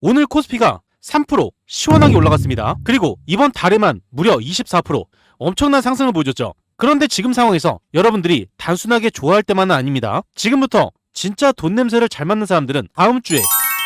오늘 코스피가 3% 시원하게 올라갔습니다. 그리고 이번 달에만 무려 24% 엄청난 상승을 보여줬죠. 그런데 지금 상황에서 여러분들이 단순하게 좋아할 때만은 아닙니다. 지금부터 진짜 돈 냄새를 잘 맡는 사람들은 다음 주에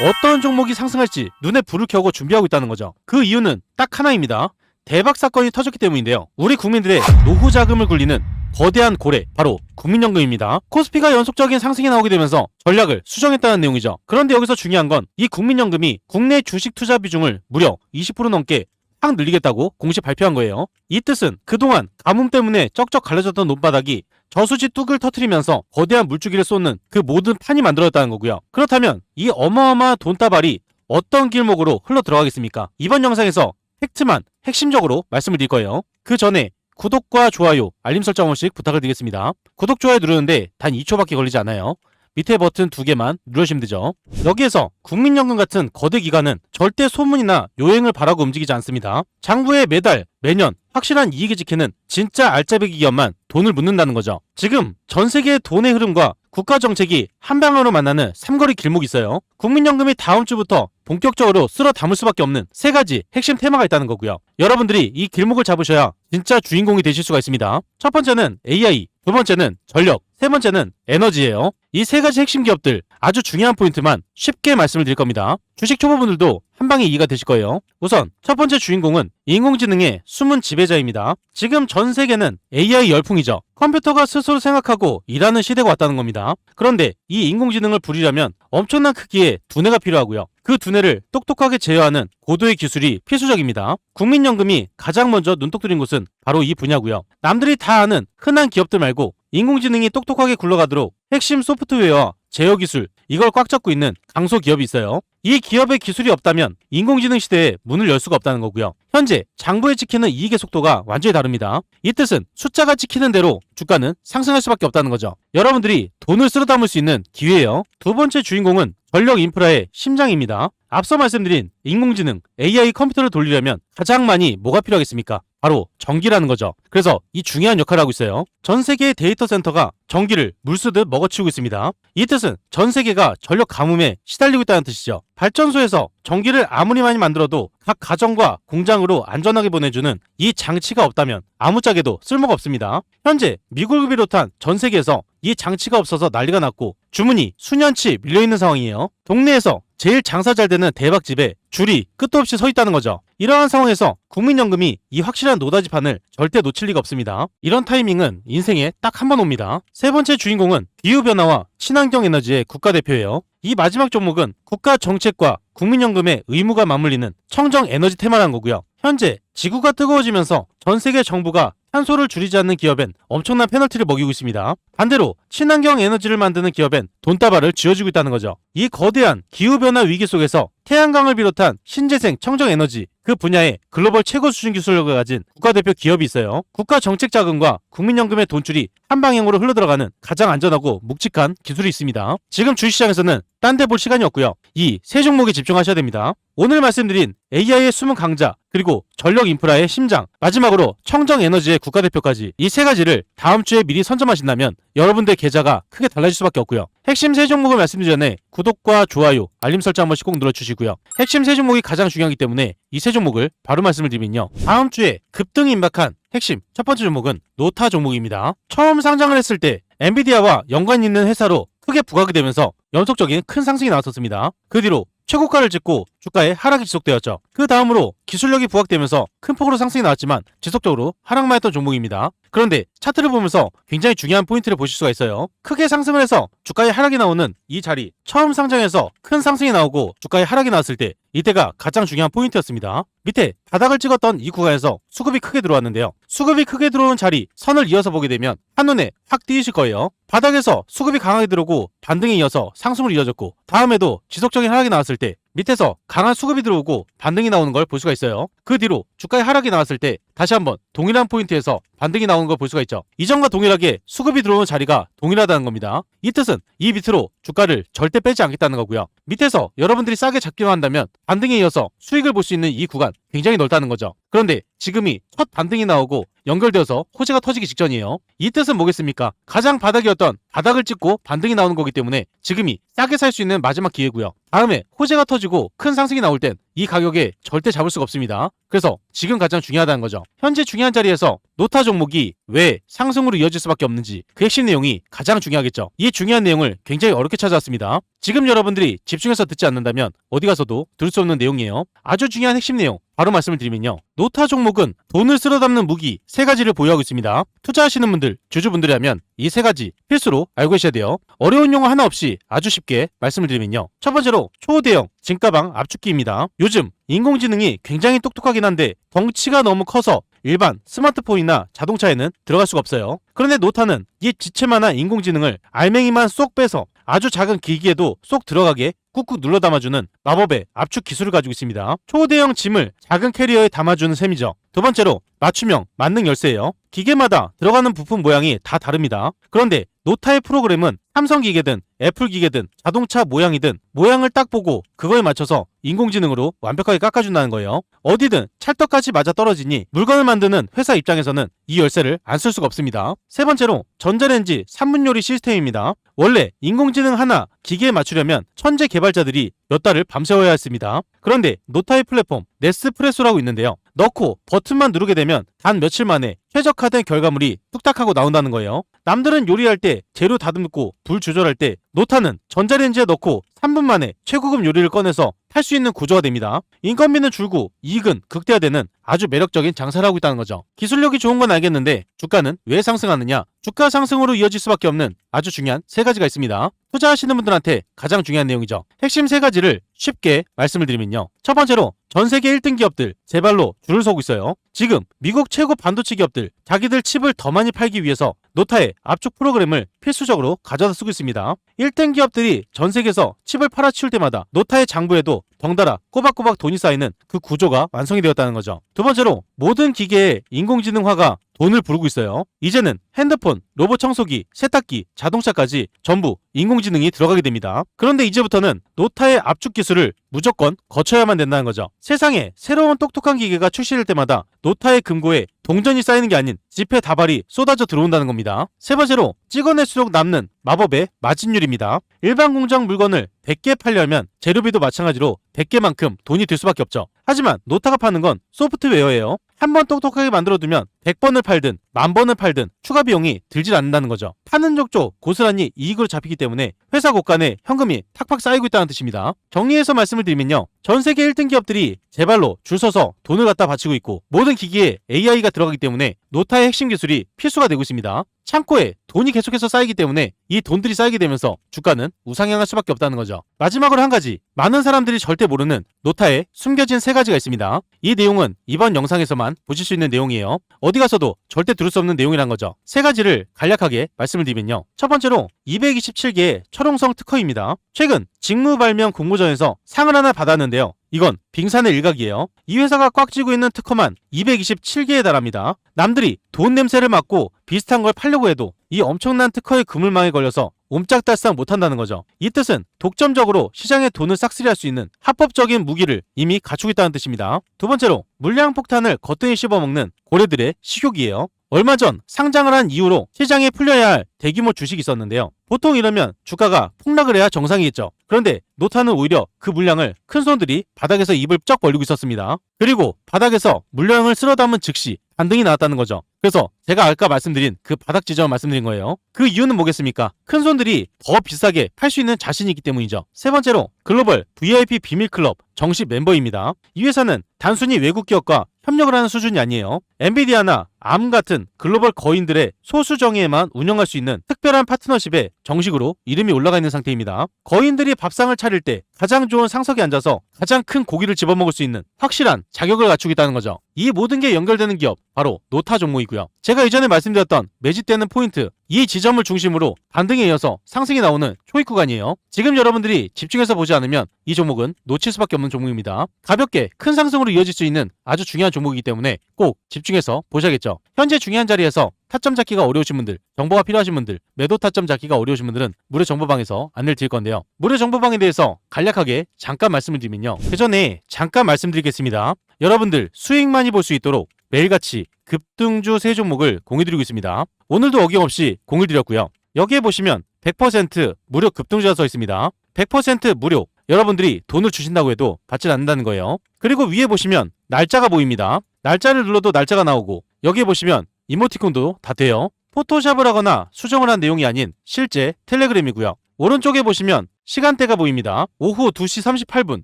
어떤 종목이 상승할지 눈에 불을 켜고 준비하고 있다는 거죠. 그 이유는 딱 하나입니다. 대박 사건이 터졌기 때문인데요. 우리 국민들의 노후 자금을 굴리는 거대한 고래, 바로 국민연금입니다. 코스피가 연속적인 상승이 나오게 되면서 전략을 수정했다는 내용이죠. 그런데 여기서 중요한 건 이 국민연금이 국내 주식 투자 비중을 무려 20% 넘게 확 늘리겠다고 공식 발표한 거예요. 이 뜻은 그동안 가뭄 때문에 쩍쩍 갈라졌던 논바닥이 저수지 뚝을 터트리면서 거대한 물줄기를 쏟는 그 모든 판이 만들어졌다는 거고요. 그렇다면 이 어마어마한 돈다발이 어떤 길목으로 흘러 들어가겠습니까? 이번 영상에서 팩트만 핵심적으로 말씀을 드릴 거예요. 그 전에 구독과 좋아요, 알림 설정 한 번씩 부탁을 드리겠습니다. 구독, 좋아요 누르는데 단 2초밖에 걸리지 않아요. 밑에 버튼 2개만 누르시면 되죠. 여기에서 국민연금 같은 거대 기관은 절대 소문이나 요행을 바라고 움직이지 않습니다. 장부에 매달, 매년 확실한 이익을 지키는 진짜 알짜배기 기업만 돈을 묻는다는 거죠. 지금 전 세계의 돈의 흐름과 국가 정책이 한 방향으로 만나는 삼거리 길목이 있어요. 국민연금이 다음 주부터 본격적으로 쓸어 담을 수밖에 없는 세 가지 핵심 테마가 있다는 거고요. 여러분들이 이 길목을 잡으셔야 진짜 주인공이 되실 수가 있습니다. 첫 번째는 AI, 두 번째는 전력, 세 번째는 에너지예요. 이 세 가지 핵심 기업들 아주 중요한 포인트만 쉽게 말씀을 드릴 겁니다. 주식 초보분들도 한 방에 이해가 되실 거예요. 우선 첫 번째 주인공은 인공지능의 숨은 지배자입니다. 지금 전 세계는 AI 열풍이죠. 컴퓨터가 스스로 생각하고 일하는 시대가 왔다는 겁니다. 그런데 이 인공지능을 부리려면 엄청난 크기의 두뇌가 필요하고요. 그 두뇌를 똑똑하게 제어하는 고도의 기술이 필수적입니다. 국민연금이 가장 먼저 눈독 들인 곳은 바로 이 분야고요. 남들이 다 아는 흔한 기업들 말고 인공지능이 똑똑하게 굴러가도록 핵심 소프트웨어와 제어 기술, 이걸 꽉 잡고 있는 강소 기업이 있어요. 이 기업의 기술이 없다면 인공지능 시대에 문을 열 수가 없다는 거고요. 현재 장부에 찍히는 이익의 속도가 완전히 다릅니다. 이 뜻은 숫자가 찍히는 대로 주가는 상승할 수밖에 없다는 거죠. 여러분들이 돈을 쓸어 담을 수 있는 기회예요. 두 번째 주인공은 전력 인프라의 심장입니다. 앞서 말씀드린 인공지능, AI 컴퓨터를 돌리려면 가장 많이 뭐가 필요하겠습니까? 바로 전기라는 거죠. 그래서 이 중요한 역할을 하고 있어요. 전 세계의 데이터 센터가 전기를 물쓰듯 먹어치우고 있습니다. 이 뜻은 전 세계가 전력 가뭄에 시달리고 있다는 뜻이죠. 발전소에서 전기를 아무리 많이 만들어도 각 가정과 공장으로 안전하게 보내주는 이 장치가 없다면 아무짝에도 쓸모가 없습니다. 현재 미국을 비롯한 전 세계에서 이 장치가 없어서 난리가 났고 주문이 수년치 밀려있는 상황이에요. 동네에서 제일 장사 잘 되는 대박집에 줄이 끝도 없이 서 있다는 거죠. 이러한 상황에서 국민연금이 이 확실한 노다지판을 절대 놓칠 리가 없습니다. 이런 타이밍은 인생에 딱 한 번 옵니다. 세 번째 주인공은 기후변화와 친환경 에너지의 국가대표예요. 이 마지막 종목은 국가 정책과 국민연금의 의무가 맞물리는 청정 에너지 테마라는 거고요. 현재 지구가 뜨거워지면서 전 세계 정부가 탄소를 줄이지 않는 기업엔 엄청난 페널티를 먹이고 있습니다. 반대로 친환경 에너지를 만드는 기업엔 돈다발을 쥐어주고 있다는 거죠. 이 거대한 기후변화 위기 속에서 태양광을 비롯한 신재생 청정에너지 그 분야에 글로벌 최고 수준 기술력을 가진 국가대표 기업이 있어요. 국가 정책 자금과 국민연금의 돈줄이 한 방향으로 흘러들어가는 가장 안전하고 묵직한 기술이 있습니다. 지금 주식시장에서는 딴 데 볼 시간이 없고요. 이 세 종목에 집중하셔야 됩니다. 오늘 말씀드린 AI의 숨은 강자, 그리고 전력 인프라의 심장, 마지막으로 청정에너지의 국가대표까지 이 세 가지를 다음 주에 미리 선점하신다면 여러분들 계좌가 크게 달라질 수밖에 없고요. 핵심 세 종목을 말씀드리기 전에 구독과 좋아요, 알림 설정 한 번씩 꼭 눌러주시고요. 핵심 세 종목이 가장 중요하기 때문에 이 세 종목을 바로 말씀을 드리면요. 다음 주에 급등이 임박한 핵심 첫 번째 종목은 노타 종목입니다. 처음 상장을 했을 때 엔비디아와 연관 있는 회사로 크게 부각이 되면서 연속적인 큰 상승이 나왔었습니다. 그 뒤로 최고가를 찍고 주가의 하락이 지속되었죠. 그 다음으로 기술력이 부각되면서 큰 폭으로 상승이 나왔지만 지속적으로 하락만 했던 종목입니다. 그런데 차트를 보면서 굉장히 중요한 포인트를 보실 수가 있어요. 크게 상승을 해서 주가의 하락이 나오는 이 자리, 처음 상장해서 큰 상승이 나오고 주가의 하락이 나왔을 때 이때가 가장 중요한 포인트였습니다. 밑에 바닥을 찍었던 이 구간에서 수급이 크게 들어왔는데요. 수급이 크게 들어온 자리, 선을 이어서 보게 되면 한눈에 확 띄실 거예요. 바닥에서 수급이 강하게 들어오고 반등에 이어서 상승을 이어졌고 다음에도 지속적인 하락이 나왔을 때 밑에서 강한 수급이 들어오고 반등이 나오는 걸 볼 수가 있어요. 그 뒤로 주가의 하락이 나왔을 때 다시 한번 동일한 포인트에서 반등이 나오는 걸 볼 수가 있죠. 이전과 동일하게 수급이 들어오는 자리가 동일하다는 겁니다. 이 뜻은 이 밑으로 주가를 절대 빼지 않겠다는 거고요. 밑에서 여러분들이 싸게 잡기만 한다면 반등에 이어서 수익을 볼 수 있는 이 구간 굉장히 넓다는 거죠. 그런데 지금이 첫 반등이 나오고 연결되어서 호재가 터지기 직전이에요. 이 뜻은 뭐겠습니까? 가장 바닥이었던 바닥을 찍고 반등이 나오는 거기 때문에 지금이 싸게 살 수 있는 마지막 기회고요. 다음에 호재가 터지고 큰 상승이 나올 땐 이 가격에 절대 잡을 수가 없습니다. 그래서 지금 가장 중요하다는 거죠. 현재 중요한 자리에서 노타 종목이 왜 상승으로 이어질 수밖에 없는지 그 핵심 내용이 가장 중요하겠죠. 이 중요한 내용을 굉장히 어렵게 찾아왔습니다. 지금 여러분들이 집중해서 듣지 않는다면 어디 가서도 들을 수 없는 내용이에요. 아주 중요한 핵심 내용 바로 말씀을 드리면요. 노타 종목은 돈을 쓸어 담는 무기 3가지를 보유하고 있습니다. 투자하시는 분들, 주주분들이라면 이 3가지 필수로 알고 계셔야 돼요. 어려운 용어 하나 없이 아주 쉽게 말씀을 드리면요. 첫 번째로 초대형 진가방 압축기입니다. 요즘 인공지능이 굉장히 똑똑하긴 한데 덩치가 너무 커서 일반 스마트폰이나 자동차에는 들어갈 수가 없어요. 그런데 노타는 이 지체만한 인공지능을 알맹이만 쏙 빼서 아주 작은 기기에도 쏙 들어가게 꾹꾹 눌러 담아주는 마법의 압축 기술을 가지고 있습니다. 초대형 짐을 작은 캐리어에 담아주는 셈이죠. 두 번째로 맞춤형 만능 열쇠예요. 기계마다 들어가는 부품 모양이 다 다릅니다. 그런데 노타의 프로그램은 삼성 기계든 애플 기계든 자동차 모양이든 모양을 딱 보고 그거에 맞춰서 인공지능으로 완벽하게 깎아준다는 거예요. 어디든 찰떡같이 맞아 떨어지니 물건을 만드는 회사 입장에서는 이 열쇠를 안 쓸 수가 없습니다. 세 번째로 전자레인지 3분 요리 시스템입니다. 원래 인공지능 하나 기계에 맞추려면 천재 개발자들이 몇 달을 밤새워야 했습니다. 그런데 노타의 플랫폼 네스프레소라고 있는데요. 넣고 버튼만 누르게 되면 단 며칠 만에 최적화된 결과물이 뚝딱 하고 나온다는 거예요. 남들은 요리할 때 재료 다듬고 불 조절할 때 노타는 전자레인지에 넣고 3분 만에 최고급 요리를 꺼내서 할 수 있는 구조가 됩니다. 인건비는 줄고 이익은 극대화되는 아주 매력적인 장사를 하고 있다는 거죠. 기술력이 좋은 건 알겠는데 주가는 왜 상승하느냐? 주가 상승으로 이어질 수밖에 없는 아주 중요한 3가지가 있습니다. 투자하시는 분들한테 가장 중요한 내용이죠. 핵심 3가지를 쉽게 말씀을 드리면요. 첫 번째로 전 세계 1등 기업들 제발로 줄을 서고 있어요. 지금 미국 최고 반도체 기업들 자기들 칩을 더 많이 팔기 위해서 노타의 압축 프로그램을 필수적으로 가져다 쓰고 있습니다. 1등 기업들이 전 세계에서 칩을 팔아치울 때마다 노타의 장부에도 덩달아 꼬박꼬박 돈이 쌓이는 그 구조가 완성이 되었다는 거죠. 두 번째로 모든 기계에 인공지능화가 돈을 부르고 있어요. 이제는 핸드폰, 로봇 청소기, 세탁기, 자동차까지 전부 인공지능이 들어가게 됩니다. 그런데 이제부터는 노타의 압축 기술을 무조건 거쳐야만 된다는 거죠. 세상에 새로운 똑똑한 기계가 출시될 때마다 노타의 금고에 동전이 쌓이는 게 아닌 지폐 다발이 쏟아져 들어온다는 겁니다. 세 번째로 찍어낼수록 남는 마법의 마진율입니다. 일반 공장 물건을 100개 팔려면 재료비도 마찬가지로 100개만큼 돈이 들 수밖에 없죠. 하지만 노타가 파는 건 소프트웨어예요. 한 번 똑똑하게 만들어두면 100번을 팔든 10,000번을 팔든 추가 비용이 들질 않는다는 거죠. 파는 족족 고스란히 이익으로 잡히기 때문에 회사 곳간에 현금이 탁팍 쌓이고 있다는 뜻입니다. 정리해서 말씀을 드리면요. 전 세계 1등 기업들이 제발로 줄 서서 돈을 갖다 바치고 있고 모든 기기에 AI가 들어가기 때문에 노타의 핵심 기술이 필수가 되고 있습니다. 창고에 돈이 계속해서 쌓이기 때문에 이 돈들이 쌓이게 되면서 주가는 우상향할 수밖에 없다는 거죠. 마지막으로 한 가지, 많은 사람들이 절대 모르는 노타의 숨겨진 3가지가 있습니다. 이 내용은 이번 영상에서만 보실 수 있는 내용이에요. 어디 가서도 절대 들을 수 없는 내용이란 거죠. 3가지를 간략하게 말씀을 드리면요. 첫 번째로 227개의 철옹성 특허입니다. 최근 직무발명 공모전에서 상을 하나 받았는데요. 이건 빙산의 일각이에요. 이 회사가 꽉 쥐고 있는 특허만 227개에 달합니다. 남들이 돈 냄새를 맡고 비슷한 걸 팔려고 해도 이 엄청난 특허의 그물망에 걸려서 옴짝달싹 못한다는 거죠. 이 뜻은 독점적으로 시장에 돈을 싹쓸이할 수 있는 합법적인 무기를 이미 갖추고 있다는 뜻입니다. 두 번째로 물량 폭탄을 거뜬히 씹어먹는 고래들의 식욕이에요. 얼마 전 상장을 한 이후로 시장에 풀려야 할 대규모 주식이 있었는데요. 보통 이러면 주가가 폭락을 해야 정상이겠죠. 그런데 노타는 오히려 그 물량을 큰 손들이 바닥에서 입을 쩍 벌리고 있었습니다. 그리고 바닥에서 물량을 쓸어 담은 즉시 반등이 나왔다는 거죠. 그래서 제가 아까 말씀드린 그 바닥 지점을 말씀드린 거예요. 그 이유는 뭐겠습니까? 큰 손들이 더 비싸게 팔 수 있는 자신이 있기 때문이죠. 세 번째로 글로벌 VIP 비밀클럽 정식 멤버입니다. 이 회사는 단순히 외국 기업과 협력을 하는 수준이 아니에요. 엔비디아나 암 같은 글로벌 거인들의 소수 정예에만 운영할 수 있는 특별한 파트너십에 정식으로 이름이 올라가 있는 상태입니다. 거인들이 밥상을 차릴 때 가장 좋은 상석에 앉아서 가장 큰 고기를 집어먹을 수 있는 확실한 자격을 갖추고 있다는 거죠. 이 모든 게 연결되는 기업 바로 노타 종목이고요. 제가 이전에 말씀드렸던 매집되는 포인트, 이 지점을 중심으로 반등에 이어서 상승이 나오는 초입 구간이에요. 지금 여러분들이 집중해서 보지 않으면 이 종목은 놓칠 수밖에 없는 종목입니다. 가볍게 큰 상승으로 이어질 수 있는 아주 중요한 종목이기 때문에 꼭 집중해서 보셔야겠죠. 현재 중요한 자리에서 타점 잡기가 어려우신 분들, 정보가 필요하신 분들, 매도 타점 잡기가 어려우신 분들은 무료 정보방에서 안내를 드릴 건데요. 무료 정보방에 대해서 간략하게 잠깐 말씀을 드리면요. 그 전에 잠깐 말씀드리겠습니다. 여러분들 수익 많이 볼 수 있도록 매일같이 급등주 3종목을 공유드리고 있습니다. 오늘도 어김없이 공유를 드렸고요. 여기에 보시면 100% 무료 급등주가 써 있습니다. 100% 무료. 여러분들이 돈을 주신다고 해도 받지 않는다는 거예요. 그리고 위에 보시면 날짜가 보입니다. 날짜를 눌러도 날짜가 나오고, 여기에 보시면 이모티콘도 다 돼요. 포토샵을 하거나 수정을 한 내용이 아닌 실제 텔레그램이고요. 오른쪽에 보시면 시간대가 보입니다. 오후 2시 38분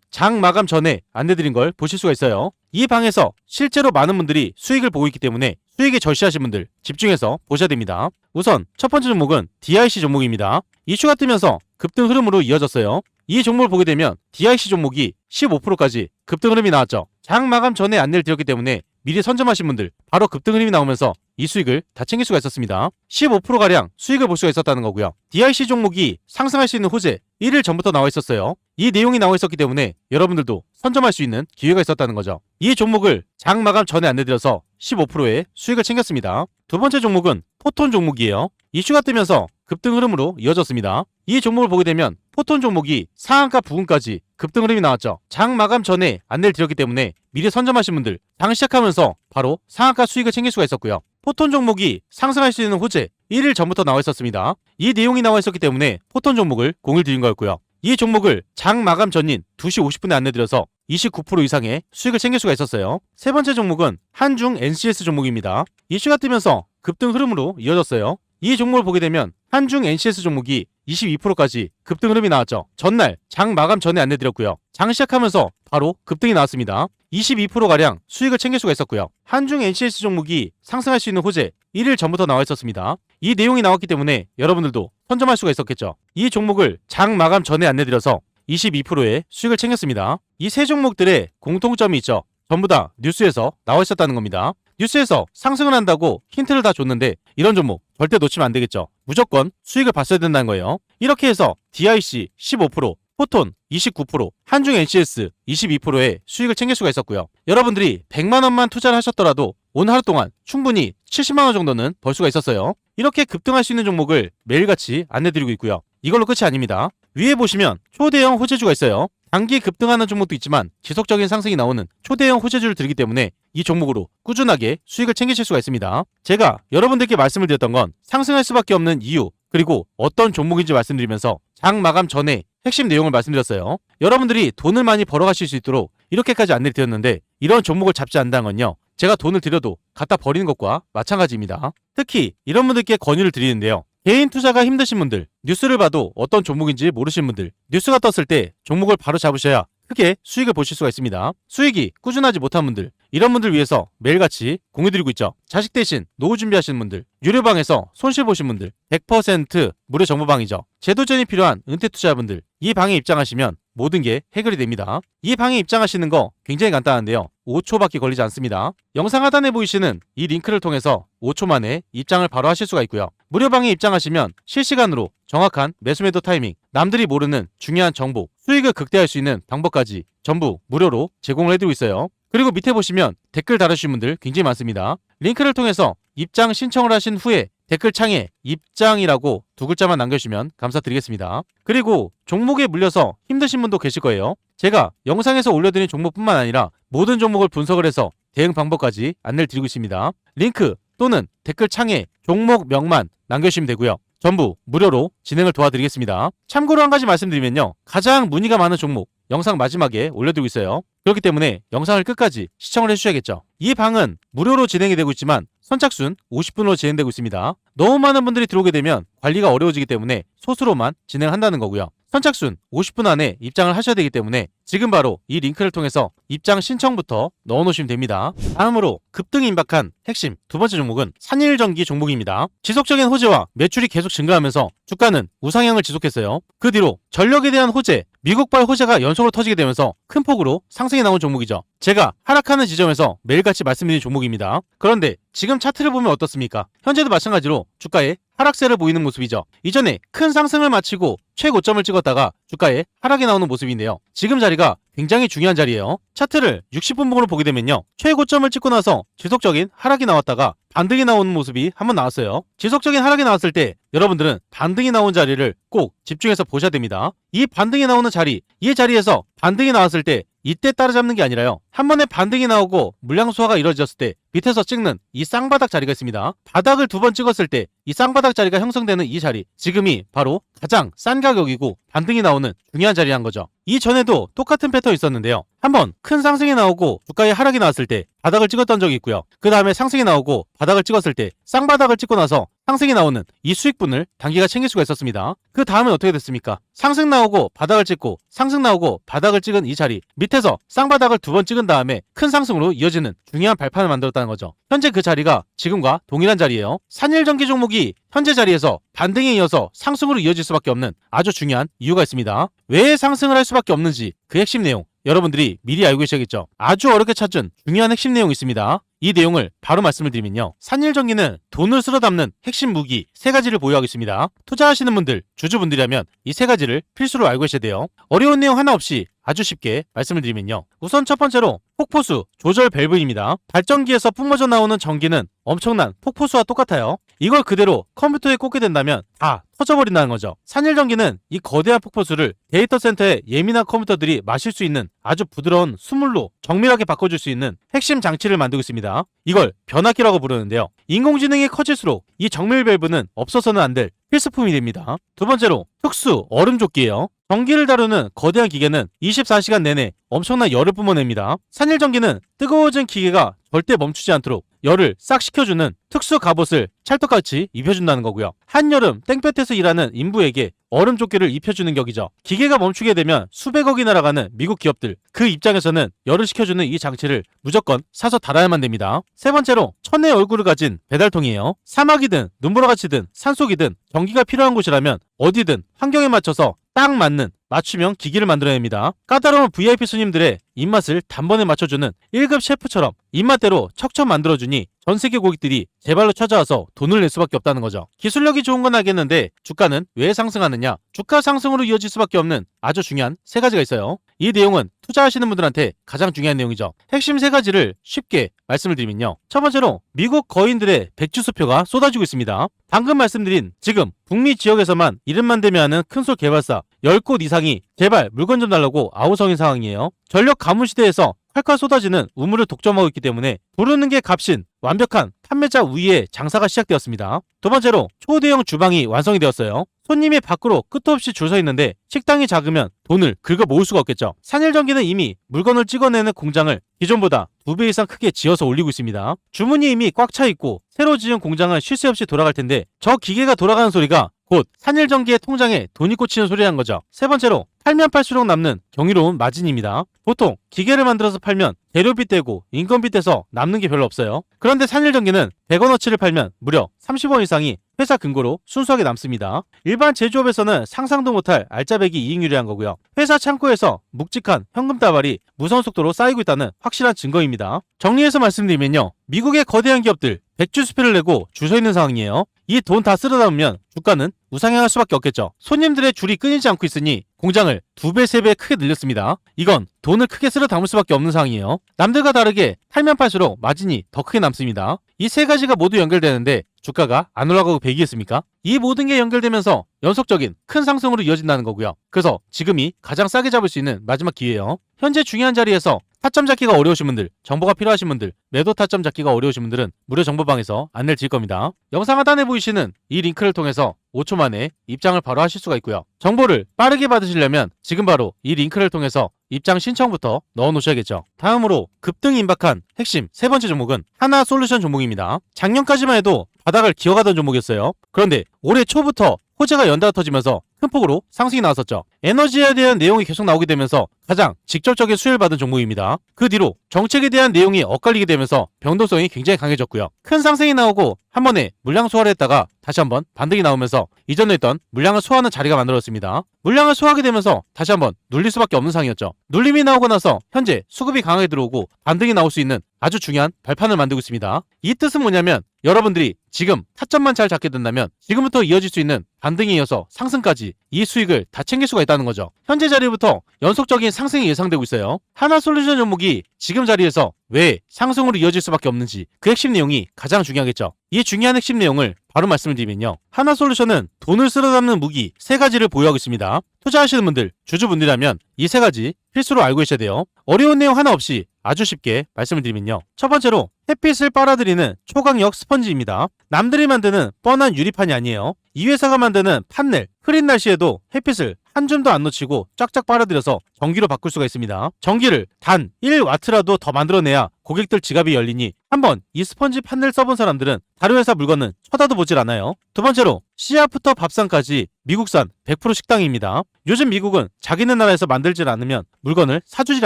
장 마감 전에 안내드린 걸 보실 수가 있어요. 이 방에서 실제로 많은 분들이 수익을 보고 있기 때문에 수익에 절실하신 분들 집중해서 보셔야 됩니다. 우선 첫 번째 종목은 DIC 종목입니다. 이슈가 뜨면서 급등 흐름으로 이어졌어요. 이 종목을 보게 되면 DIC 종목이 15%까지 급등 흐름이 나왔죠. 장 마감 전에 안내를 드렸기 때문에 미리 선점하신 분들 바로 급등 흐름이 나오면서 이 수익을 다 챙길 수가 있었습니다. 15%가량 수익을 볼 수가 있었다는 거고요. DIC 종목이 상승할 수 있는 호재 1일 전부터 나와 있었어요. 이 내용이 나와 있었기 때문에 여러분들도 선점할 수 있는 기회가 있었다는 거죠. 이 종목을 장 마감 전에 안내드려서 15%의 수익을 챙겼습니다. 두 번째 종목은 포톤 종목이에요. 이슈가 뜨면서 급등 흐름으로 이어졌습니다. 이 종목을 보게 되면 포톤 종목이 상한가 부근까지 급등 흐름이 나왔죠. 장 마감 전에 안내를 드렸기 때문에 미리 선점하신 분들 장 시작하면서 바로 상한가 수익을 챙길 수가 있었고요. 포톤 종목이 상승할 수 있는 호재 1일 전부터 나와 있었습니다. 이 내용이 나와 있었기 때문에 포톤 종목을 공유를 드린 거였고요. 이 종목을 장 마감 전인 2시 50분에 안내드려서 29% 이상의 수익을 챙길 수가 있었어요. 세 번째 종목은 한중 NCS 종목입니다. 이슈가 뜨면서 급등 흐름으로 이어졌어요. 이 종목을 보게 되면 한중 NCS 종목이 22%까지 급등 흐름이 나왔죠. 전날 장 마감 전에 안내드렸고요. 장 시작하면서 바로 급등이 나왔습니다. 22%가량 수익을 챙길 수가 있었고요. 한중 NCS 종목이 상승할 수 있는 호재 1일 전부터 나와 있었습니다. 이 내용이 나왔기 때문에 여러분들도 선점할 수가 있었겠죠. 이 종목을 장 마감 전에 안내드려서 22%의 수익을 챙겼습니다. 이 세 종목들의 공통점이 있죠. 전부 다 뉴스에서 나와 있었다는 겁니다. 뉴스에서 상승을 한다고 힌트를 다 줬는데 이런 종목 절대 놓치면 안 되겠죠. 무조건 수익을 봤어야 된다는 거예요. 이렇게 해서 DIC 15%, 포톤 29%, 한중 NCS 22%의 수익을 챙길 수가 있었고요. 여러분들이 100만 원만 투자를 하셨더라도 오늘 하루 동안 충분히 70만 원 정도는 벌 수가 있었어요. 이렇게 급등할 수 있는 종목을 매일같이 안내드리고 있고요. 이걸로 끝이 아닙니다. 위에 보시면 초대형 호재주가 있어요. 단기 급등하는 종목도 있지만 지속적인 상승이 나오는 초대형 호재주를 들기 때문에 이 종목으로 꾸준하게 수익을 챙기실 수가 있습니다. 제가 여러분들께 말씀을 드렸던 건 상승할 수밖에 없는 이유, 그리고 어떤 종목인지 말씀드리면서 장 마감 전에 핵심 내용을 말씀드렸어요. 여러분들이 돈을 많이 벌어가실 수 있도록 이렇게까지 안내를 드렸는데 이런 종목을 잡지 않는다는 건요, 제가 돈을 들여도 갖다 버리는 것과 마찬가지입니다. 특히 이런 분들께 권유를 드리는데요. 개인 투자가 힘드신 분들, 뉴스를 봐도 어떤 종목인지 모르시는 분들, 뉴스가 떴을 때 종목을 바로 잡으셔야 크게 수익을 보실 수가 있습니다. 수익이 꾸준하지 못한 분들, 이런 분들 위해서 매일같이 공유드리고 있죠. 자식 대신 노후 준비하시는 분들, 유료방에서 손실 보신 분들 100% 무료 정보방이죠. 제도전이 필요한 은퇴투자분들, 이 방에 입장하시면 모든 게 해결이 됩니다. 이 방에 입장하시는 거 굉장히 간단한데요. 5초밖에 걸리지 않습니다. 영상 하단에 보이시는 이 링크를 통해서 5초 만에 입장을 바로 하실 수가 있고요. 무료방에 입장하시면 실시간으로 정확한 매수매도 타이밍, 남들이 모르는 중요한 정보, 수익을 극대화할 수 있는 방법까지 전부 무료로 제공을 해드리고 있어요. 그리고 밑에 보시면 댓글 달아주신 분들 굉장히 많습니다. 링크를 통해서 입장 신청을 하신 후에 댓글창에 입장이라고 2글자만 남겨주시면 감사드리겠습니다. 그리고 종목에 물려서 힘드신 분도 계실 거예요. 제가 영상에서 올려드린 종목뿐만 아니라 모든 종목을 분석을 해서 대응 방법까지 안내를 드리고 있습니다. 링크 또는 댓글창에 종목명만 남겨주시면 되고요. 전부 무료로 진행을 도와드리겠습니다. 참고로 한 가지 말씀드리면요, 가장 문의가 많은 종목 영상 마지막에 올려드리고 있어요. 그렇기 때문에 영상을 끝까지 시청을 해주셔야겠죠. 이 방은 무료로 진행이 되고 있지만 선착순 50분으로 진행되고 있습니다. 너무 많은 분들이 들어오게 되면 관리가 어려워지기 때문에 소수로만 진행한다는 거고요. 선착순 50분 안에 입장을 하셔야 되기 때문에 지금 바로 이 링크를 통해서 입장 신청부터 넣어놓으시면 됩니다. 다음으로 급등이 임박한 핵심 두 번째 종목은 산일전기 종목입니다. 지속적인 호재와 매출이 계속 증가하면서 주가는 우상향을 지속했어요. 그 뒤로 전력에 대한 호재, 미국발 호재가 연속으로 터지게 되면서 큰 폭으로 상승이 나온 종목이죠. 제가 하락하는 지점에서 매일같이 말씀드린 종목입니다. 그런데 지금 차트를 보면 어떻습니까? 현재도 마찬가지로 주가에 하락세를 보이는 모습이죠. 이전에 큰 상승을 마치고 최고점을 찍었다가 주가에 하락이 나오는 모습인데요. 지금 자리가 굉장히 중요한 자리예요. 차트를 60분봉으로 보게 되면요. 최고점을 찍고 나서 지속적인 하락이 나왔다가 반등이 나오는 모습이 한번 나왔어요. 지속적인 하락이 나왔을 때 여러분들은 반등이 나온 자리를 꼭 집중해서 보셔야 됩니다. 이 반등이 나오는 자리, 이 자리에서 반등이 나왔을 때 이때 따라잡는 게 아니라요. 한 번에 반등이 나오고 물량 소화가 이루어졌을 때 밑에서 찍는 이 쌍바닥 자리가 있습니다. 바닥을 두 번 찍었을 때 이 쌍바닥 자리가 형성되는 이 자리, 지금이 바로 가장 싼 가격이고 반등이 나오는 중요한 자리란 거죠. 이전에도 똑같은 패턴이 있었는데요. 한번 큰 상승이 나오고 주가에 하락이 나왔을 때 바닥을 찍었던 적이 있고요. 그 다음에 상승이 나오고 바닥을 찍었을 때 쌍바닥을 찍고 나서 상승이 나오는 이 수익분을 단기가 챙길 수가 있었습니다. 그 다음에 어떻게 됐습니까? 상승 나오고 바닥을 찍고 상승 나오고 바닥을 찍은 이 자리 밑에서 쌍바닥을 두 번 찍은 다음에 큰 상승으로 이어지는 중요한 발판을 만들었다는 거죠. 현재 그 자리가 지금과 동일한 자리예요. 산일전기 종목이 현재 자리에서 반등에 이어서 상승으로 이어질 수밖에 없는 아주 중요한 이유가 있습니다. 왜 상승을 할 수밖에 없는지 그 핵심 내용 여러분들이 미리 알고 계셔야겠죠. 아주 어렵게 찾은 중요한 핵심 내용이 있습니다. 이 내용을 바로 말씀을 드리면요. 산일전기는 돈을 쓸어 담는 핵심 무기 세 가지를 보유하고 있습니다. 투자하시는 분들, 주주분들이라면 이 세 가지를 필수로 알고 계셔야 돼요. 어려운 내용 하나 없이 아주 쉽게 말씀을 드리면요. 우선 첫 번째로 폭포수 조절 밸브입니다. 발전기에서 뿜어져 나오는 전기는 엄청난 폭포수와 똑같아요. 이걸 그대로 컴퓨터에 꽂게 된다면 다 터져버린다는 거죠. 산일전기는 이 거대한 폭포수를 데이터 센터의 예민한 컴퓨터들이 마실 수 있는 아주 부드러운 수물로 정밀하게 바꿔줄 수 있는 핵심 장치를 만들고 있습니다. 이걸 변압기라고 부르는데요. 인공지능이 커질수록 이 정밀 밸브는 없어서는 안 될 필수품이 됩니다. 두 번째로 특수 얼음조끼예요. 전기를 다루는 거대한 기계는 24시간 내내 엄청난 열을 뿜어냅니다. 산일전기는 뜨거워진 기계가 절대 멈추지 않도록 열을 싹 식혀주는 특수 갑옷을 찰떡같이 입혀준다는 거고요. 한여름 땡볕에서 일하는 인부에게 얼음조끼를 입혀주는 격이죠. 기계가 멈추게 되면 수백억이 날아가는 미국 기업들, 그 입장에서는 열을 식혀주는 이 장치를 무조건 사서 달아야만 됩니다. 세 번째로 천의 얼굴을 가진 배달통이에요. 사막이든 눈보라같이든 산속이든 전기가 필요한 곳이라면 어디든 환경에 맞춰서 딱 맞는 맞춤형 기기를 만들어냅니다. 까다로운 VIP 손님들의 입맛을 단번에 맞춰주는 1급 셰프처럼 입맛대로 척척 만들어주니 전 세계 고객들이 제발로 찾아와서 돈을 낼 수밖에 없다는 거죠. 기술력이 좋은 건 알겠는데 주가는 왜 상승하느냐? 주가 상승으로 이어질 수밖에 없는 아주 중요한 세 가지가 있어요. 이 내용은 투자하시는 분들한테 가장 중요한 내용이죠. 핵심 세 가지를 쉽게 말씀을 드리면요. 첫 번째로 미국 거인들의 백주수표가 쏟아지고 있습니다. 방금 말씀드린 지금 북미 지역에서만 이름만 대면 하는 큰솔 개발사 10곳 이상이 제발 물건 좀 달라고 아우성인 상황이에요. 전력 가뭄 시대에서 칼칼 쏟아지는 우물을 독점하고 있기 때문에 부르는 게 값인 완벽한 판매자 우위의 장사가 시작되었습니다. 두 번째로 초대형 주방이 완성이 되었어요. 손님이 밖으로 끝도 없이 줄 서 있는데 식당이 작으면 돈을 긁어 모을 수가 없겠죠. 산일전기는 이미 물건을 찍어내는 공장을 기존보다 2배 이상 크게 지어서 올리고 있습니다. 주문이 이미 꽉 차 있고 새로 지은 공장은 쉴 새 없이 돌아갈 텐데 저 기계가 돌아가는 소리가 곧 산일전기의 통장에 돈이 꽂히는 소리란 거죠. 세 번째로 팔면 팔수록 남는 경이로운 마진입니다. 보통 기계를 만들어서 팔면 재료비 떼고 인건비 떼서 남는 게 별로 없어요. 그런데 산일전기는 100원어치를 팔면 무려 30원 이상이 회사 근거로 순수하게 남습니다. 일반 제조업에서는 상상도 못할 알짜배기 이익률이란 거고요. 회사 창고에서 묵직한 현금 다발이 무서운 속도로 쌓이고 있다는 확실한 증거입니다. 정리해서 말씀드리면요. 미국의 거대한 기업들 백주수표를 내고 줄 서 있는 상황이에요. 이 돈 다 쓸어 담으면 주가는 우상향할 수밖에 없겠죠. 손님들의 줄이 끊이지 않고 있으니 공장을 2배, 3배 크게 늘렸습니다. 이건 돈을 크게 쓸어 담을 수밖에 없는 상황이에요. 남들과 다르게 팔면 팔수록 마진이 더 크게 남습니다. 이 세 가지가 모두 연결되는데 주가가 안 올라가고 배기겠습니까? 이 모든 게 연결되면서 연속적인 큰 상승으로 이어진다는 거고요. 그래서 지금이 가장 싸게 잡을 수 있는 마지막 기회예요. 현재 중요한 자리에서 타점 잡기가 어려우신 분들, 정보가 필요하신 분들, 매도 타점 잡기가 어려우신 분들은 무료 정보방에서 안내를 드릴 겁니다. 영상 하단에 보이시는 이 링크를 통해서 5초 만에 입장을 바로 하실 수가 있고요. 정보를 빠르게 받으시려면 지금 바로 이 링크를 통해서 입장 신청부터 넣어 놓으셔야겠죠. 다음으로 급등이 임박한 핵심 세 번째 종목은 하나솔루션 종목입니다. 작년까지만 해도 바닥을 기어가던 종목이었어요. 그런데 올해 초부터 호재가 연달아 터지면서 큰 폭으로 상승이 나왔었죠. 에너지에 대한 내용이 계속 나오게 되면서 가장 직접적인 수혜를 받은 종목입니다. 그 뒤로 정책에 대한 내용이 엇갈리게 되면서 변동성이 굉장히 강해졌고요. 큰 상승이 나오고 한 번에 물량 소화를 했다가 다시 한번 반등이 나오면서 이전에 있던 물량을 소화하는 자리가 만들어졌습니다. 물량을 소화하게 되면서 다시 한번 눌릴 수밖에 없는 상황이었죠. 눌림이 나오고 나서 현재 수급이 강하게 들어오고 반등이 나올 수 있는 아주 중요한 발판을 만들고 있습니다. 이 뜻은 뭐냐면 여러분들이 지금 타점만 잘 잡게 된다면 지금부터 이어질 수 있는 반등에 이어서 상승까지 이 수익을 다 챙길 수가 있다는 거죠. 현재 자리부터 연속적인 상승이 예상되고 있어요. 하나솔루션 종목이 지금 자리에서 왜 상승으로 이어질 수밖에 없는지 그 핵심 내용이 가장 중요하겠죠. 이 중요한 핵심 내용을 바로 말씀을 드리면요. 하나솔루션은 돈을 쓸어 담는 무기 3가지를 보유하고 있습니다. 투자하시는 분들, 주주분들이라면 이 3가지 필수로 알고 계셔야 돼요. 어려운 내용 하나 없이 아주 쉽게 말씀을 드리면요. 첫 번째로 햇빛을 빨아들이는 초강력 스펀지입니다. 남들이 만드는 뻔한 유리판이 아니에요. 이 회사가 만드는 판넬, 흐린 날씨에도 햇빛을 한 줌도 안 놓치고 쫙쫙 빨아들여서 전기로 바꿀 수가 있습니다. 전기를 단 1와트라도 더 만들어내야 고객들 지갑이 열리니 한번 이 스펀지 판넬 써본 사람들은 다른 회사 물건은 쳐다도 보질 않아요. 두 번째로 씨앗부터 밥상까지 미국산 100% 식당입니다. 요즘 미국은 자기네 나라에서 만들질 않으면 물건을 사주질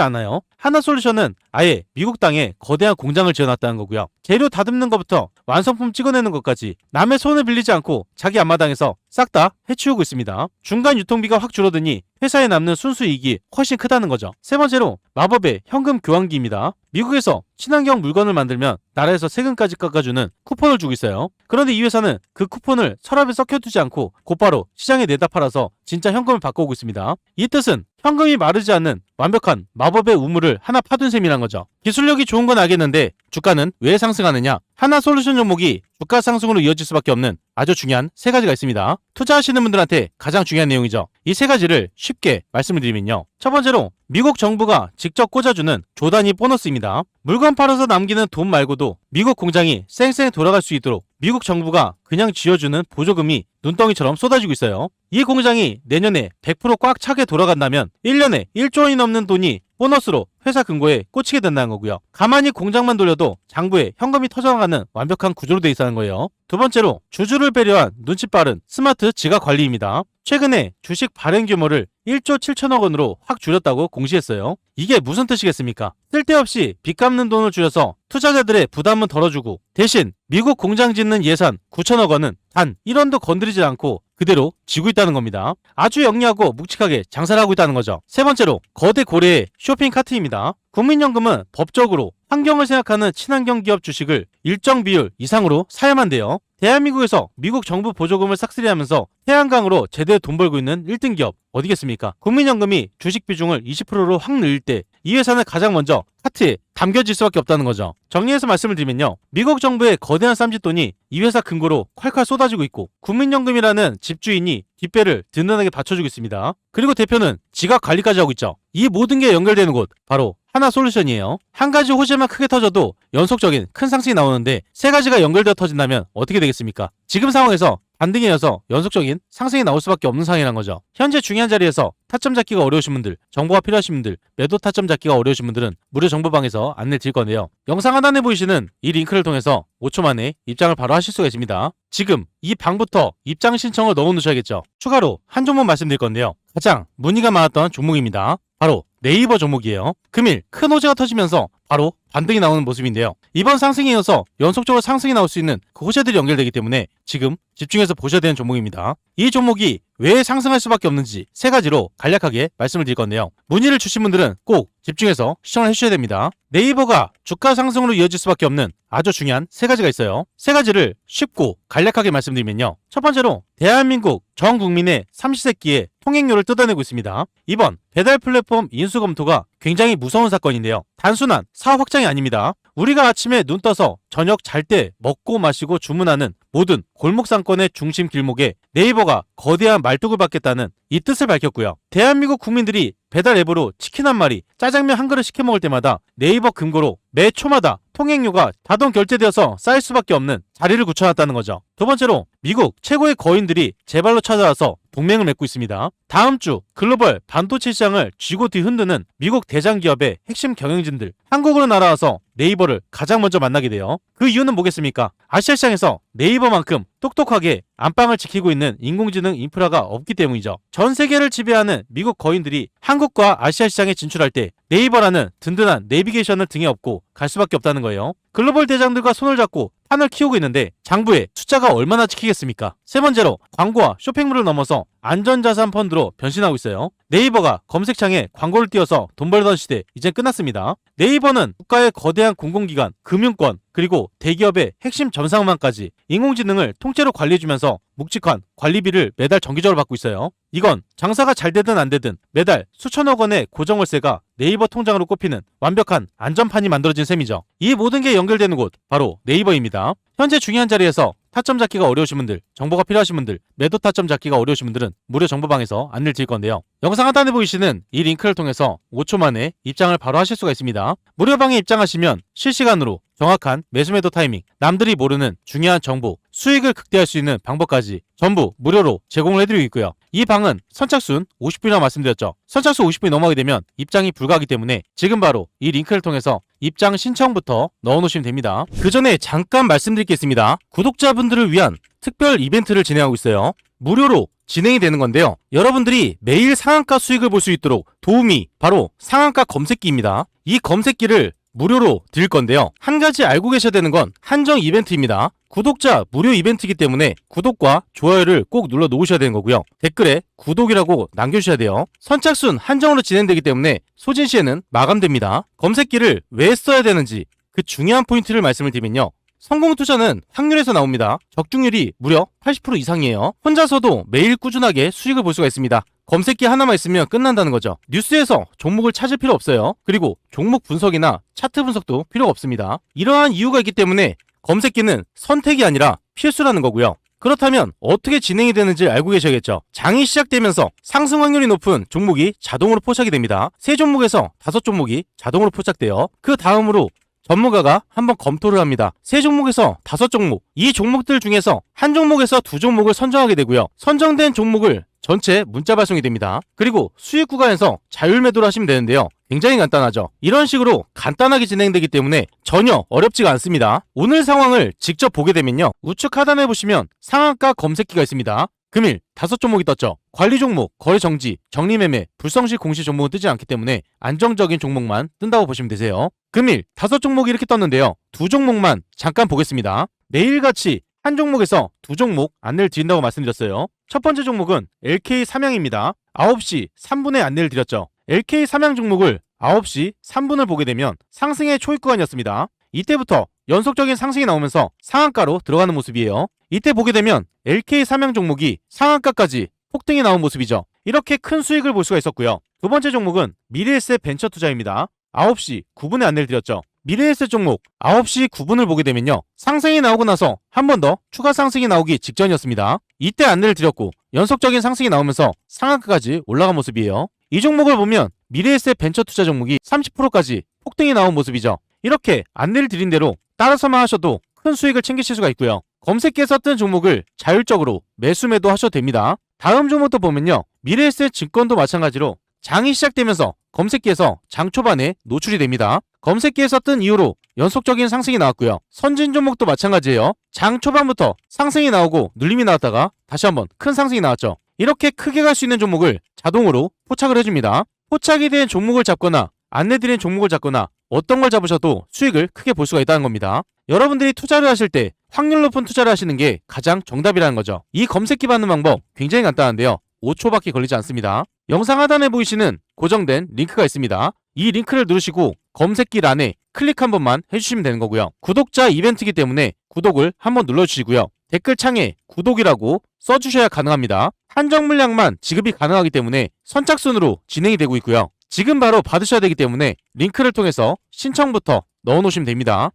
않아요. 하나솔루션은 아예 미국 땅에 거대한 공장을 지어놨다는 거고요. 재료 다듬는 것부터 완성품 찍어내는 것까지 남의 손을 빌리지 않고 자기 앞마당에서 싹 다 해치우고 있습니다. 중간 유통비가 확 줄어드니 회사에 남는 순수이익이 훨씬 크다는 거죠. 세 번째로 마법의 현금 교환기입니다. 미국에서 친환경 물건을 만들면 나라에서 세금까지 깎아주는 쿠폰을 주고 있어요. 그런데 이 회사는 그 쿠폰을 서랍에 썩혀두지 않고 곧바로 시장에 내다 팔아서 진짜 현금을 바꿔오고 있습니다. 이 뜻은 현금이 마르지 않는 완벽한 마법의 우물을 하나 파둔 셈이란 거죠. 기술력이 좋은 건 알겠는데 주가는 왜 상승하느냐? 하나솔루션 종목이 주가 상승으로 이어질 수밖에 없는 아주 중요한 3가지가 있습니다. 투자하시는 분들한테 가장 중요한 내용이죠. 이 3가지를 쉽게 말씀을 드리면요. 첫 번째로 미국 정부가 직접 꽂아주는 조 단위 보너스입니다. 물건 팔아서 남기는 돈 말고도 미국 공장이 쌩쌩 돌아갈 수 있도록 미국 정부가 그냥 쥐어주는 보조금이 눈덩이처럼 쏟아지고 있어요. 이 공장이 내년에 100% 꽉 차게 돌아간다면 1년에 1조 원이 넘는 돈이 보너스로 회사 금고에 꽂히게 된다는 거고요. 가만히 공장만 돌려도 장부에 현금이 터져나가는 완벽한 구조로 돼 있다는 거예요. 두 번째로 주주를 배려한 눈치 빠른 스마트 지갑 관리입니다. 최근에 주식 발행 규모를 1조 7천억 원으로 확 줄였다고 공시했어요. 이게 무슨 뜻이겠습니까? 쓸데없이 빚 갚는 돈을 줄여서 투자자들의 부담은 덜어주고 대신 미국 공장 짓는 예산 9천억 원은 단 1원도 건드리지 않고 그대로 지고 있다는 겁니다. 아주 영리하고 묵직하게 장사를 하고 있다는 거죠. 세 번째로 거대 고래의 쇼핑 카트입니다. 국민연금은 법적으로 환경을 생각하는 친환경 기업 주식을 일정 비율 이상으로 사야만 돼요. 대한민국에서 미국 정부 보조금을 싹쓸이하면서 태양광으로 제대로 돈 벌고 있는 1등 기업 어디겠습니까? 국민연금이 주식 비중을 20%로 확 늘릴 때 이 회사는 가장 먼저 카트에 담겨질 수밖에 없다는 거죠. 정리해서 말씀을 드리면요. 미국 정부의 거대한 쌈짓돈이 이 회사 금고로 콸콸 쏟아지고 있고 국민연금이라는 집주인이 뒷배를 든든하게 받쳐주고 있습니다. 그리고 대표는 지갑 관리까지 하고 있죠. 이 모든 게 연결되는 곳 바로 하나솔루션이에요. 한 가지 호재만 크게 터져도 연속적인 큰 상승이 나오는데 3가지가 연결되어 터진다면 어떻게 되겠습니까? 지금 상황에서 반등에 이어서 연속적인 상승이 나올 수밖에 없는 상황이란 거죠. 현재 중요한 자리에서 타점 잡기가 어려우신 분들, 정보가 필요하신 분들, 매도 타점 잡기가 어려우신 분들은 무료 정보방에서 안내 드릴 건데요. 영상 하단에 보이시는 이 링크를 통해서 5초 만에 입장을 바로 하실 수가 있습니다. 지금 이 방부터 입장 신청을 넣어 놓으셔야겠죠. 추가로 한 종목 말씀드릴 건데요. 가장 문의가 많았던 종목입니다. 바로 네이버 종목이에요. 금일 큰 호재가 터지면서 바로 반등이 나오는 모습인데요. 이번 상승에 이어서 연속적으로 상승이 나올 수 있는 그 호재들이 연결되기 때문에 지금 집중해서 보셔야 되는 종목입니다. 이 종목이 왜 상승할 수밖에 없는지 3가지로 간략하게 말씀을 드릴 건데요. 문의를 주신 분들은 꼭 집중해서 시청을 해주셔야 됩니다. 네이버가 주가 상승으로 이어질 수밖에 없는 아주 중요한 3가지가 있어요. 3가지를 쉽고 간략하게 말씀드리면요. 첫 번째로 대한민국 전 국민의 삼시세끼의 통행료를 뜯어내고 있습니다. 이번 배달 플랫폼 인수 검토가 굉장히 무서운 사건인데요. 단순한 사업 확장이 아닙니다. 우리가 아침에 눈 떠서 저녁 잘 때 먹고 마시고 주문하는 모든 골목 상권의 중심 길목에 네이버가 거대한 말뚝을 받겠다는 이 뜻을 밝혔고요. 대한민국 국민들이 배달 앱으로 치킨 한 마리, 짜장면 한 그릇 시켜 먹을 때마다 네이버 금고로 매 초마다 통행료가 자동 결제되어서 쌓일 수밖에 없는 자리를 굳혀놨다는 거죠. 두 번째로 미국 최고의 거인들이 제 발로 찾아와서 동맹을 맺고 있습니다. 다음 주 글로벌 반도체 시장을 쥐고 뒤흔드는 미국 대장 기업의 핵심 경영진들 한국으로 날아와서 네이버를 가장 먼저 만나게 돼요. 그 이유는 뭐겠습니까? 아시아 시장에서 네이버만큼 똑똑하게 안방을 지키고 있는 인공지능 인프라가 없기 때문이죠. 전 세계를 지배하는 미국 거인들이 한국과 아시아 시장에 진출할 때 네이버라는 든든한 내비게이션을 등에 업고 갈 수밖에 없다는 거예요. 글로벌 대장들과 손을 잡고 판을 키우고 있는데 장부에 숫자가 얼마나 찍히겠습니까? 세 번째로 광고와 쇼핑몰을 넘어서 안전자산 펀드로 변신하고 있어요. 네이버가 검색창에 광고를 띄워서 돈 벌던 시대 이제 끝났습니다. 네이버는 국가의 거대한 공공기관, 금융권, 그리고 대기업의 핵심 전상망까지 인공지능을 통째로 관리해주면서 묵직한 관리비를 매달 정기적으로 받고 있어요. 이건 장사가 잘 되든 안 되든 매달 수천억 원의 고정월세가 네이버 통장으로 꼽히는 완벽한 안전판이 만들어진 셈이죠. 이 모든 게 연결되는 곳 바로 네이버입니다. 현재 중요한 자리에서 타점 잡기가 어려우신 분들, 정보가 필요하신 분들, 매도 타점 잡기가 어려우신 분들은 무료 정보방에서 안내를 드릴 건데요. 영상 하단에 보이시는 이 링크를 통해서 5초 만에 입장을 바로 하실 수가 있습니다. 무료방에 입장하시면 실시간으로 정확한 매수매도 타이밍, 남들이 모르는 중요한 정보, 수익을 극대화할 수 있는 방법까지 전부 무료로 제공을 해드리고 있고요. 이 방은 선착순 50분이라고 말씀드렸죠. 선착순 50분이 넘어가게 되면 입장이 불가하기 때문에 지금 바로 이 링크를 통해서 입장 신청부터 넣어놓으시면 됩니다. 그 전에 잠깐 말씀드릴 게 있습니다. 구독자분들을 위한 특별 이벤트를 진행하고 있어요. 무료로 진행이 되는 건데요. 여러분들이 매일 상한가 수익을 볼 수 있도록 도움이 바로 상한가 검색기입니다. 이 검색기를 무료로 드릴 건데요. 한 가지 알고 계셔야 되는 건 한정 이벤트입니다. 구독자 무료 이벤트이기 때문에 구독과 좋아요를 꼭 눌러 놓으셔야 되는 거고요. 댓글에 구독이라고 남겨주셔야 돼요. 선착순 한정으로 진행되기 때문에 소진시에는 마감됩니다. 검색기를 왜 써야 되는지 그 중요한 포인트를 말씀을 드리면요. 성공 투자는 확률에서 나옵니다. 적중률이 무려 80% 이상이에요. 혼자서도 매일 꾸준하게 수익을 볼 수가 있습니다. 검색기 하나만 있으면 끝난다는 거죠. 뉴스에서 종목을 찾을 필요 없어요. 그리고 종목 분석이나 차트 분석도 필요가 없습니다. 이러한 이유가 있기 때문에 검색기는 선택이 아니라 필수라는 거고요. 그렇다면 어떻게 진행이 되는지 알고 계셔야겠죠. 장이 시작되면서 상승 확률이 높은 종목이 자동으로 포착이 됩니다. 3종목에서 5종목이 자동으로 포착돼요. 그 다음으로 전문가가 한번 검토를 합니다. 3종목에서 5종목, 이 종목들 중에서 한 종목에서 2종목을 선정하게 되고요. 선정된 종목을 전체 문자 발송이 됩니다. 그리고 수익 구간에서 자율 매도를 하시면 되는데요. 굉장히 간단하죠. 이런 식으로 간단하게 진행되기 때문에 전혀 어렵지가 않습니다. 오늘 상황을 직접 보게 되면요. 우측 하단에 보시면 상한가 검색기가 있습니다. 금일 5종목이 떴죠. 관리 종목, 거래 정지, 정리매매, 불성실 공시 종목은 뜨지 않기 때문에 안정적인 종목만 뜬다고 보시면 되세요. 금일 5종목이 이렇게 떴는데요. 2종목만 잠깐 보겠습니다. 매일같이 한 종목에서 2종목 안내를 드린다고 말씀드렸어요. 첫 번째 종목은 LK 삼양입니다. 9시 3분에 안내를 드렸죠. LK 삼양 종목을 9시 3분을 보게 되면 상승의 초입 구간이었습니다. 이때부터 연속적인 상승이 나오면서 상한가로 들어가는 모습이에요. 이때 보게 되면 LK 삼양 종목이 상한가까지 폭등이 나온 모습이죠. 이렇게 큰 수익을 볼 수가 있었고요. 두 번째 종목은 미래에셋 벤처 투자입니다. 9시 9분에 안내를 드렸죠. 미래에셋 종목 9시 9분을 보게 되면요. 상승이 나오고 나서 한 번 더 추가 상승이 나오기 직전이었습니다. 이때 안내를 드렸고 연속적인 상승이 나오면서 상한가까지 올라간 모습이에요. 이 종목을 보면 미래에셋 벤처 투자 종목이 30%까지 폭등이 나온 모습이죠. 이렇게 안내를 드린 대로 따라서만 하셔도 큰 수익을 챙기실 수가 있고요. 검색기에서 뜬 종목을 자율적으로 매수 매도 하셔도 됩니다. 다음 종목도 보면요. 미래에셋 증권도 마찬가지로 장이 시작되면서 검색기에서 장 초반에 노출이 됩니다. 검색기에서 뜬 이후로 연속적인 상승이 나왔고요. 선진 종목도 마찬가지예요. 장 초반부터 상승이 나오고 눌림이 나왔다가 다시 한번 큰 상승이 나왔죠. 이렇게 크게 갈 수 있는 종목을 자동으로 포착을 해줍니다. 포착이 된 종목을 잡거나 안내드린 종목을 잡거나 어떤 걸 잡으셔도 수익을 크게 볼 수가 있다는 겁니다. 여러분들이 투자를 하실 때 확률 높은 투자를 하시는 게 가장 정답이라는 거죠. 이 검색기 받는 방법 굉장히 간단한데요. 5초밖에 걸리지 않습니다. 영상 하단에 보이시는 고정된 링크가 있습니다. 이 링크를 누르시고 검색기란에 클릭 한 번만 해주시면 되는 거고요. 구독자 이벤트이기 때문에 구독을 한번 눌러주시고요. 댓글창에 구독이라고 써주셔야 가능합니다. 한정 물량만 지급이 가능하기 때문에 선착순으로 진행이 되고 있고요. 지금 바로 받으셔야 되기 때문에 링크를 통해서 신청부터 넣어놓으시면 됩니다.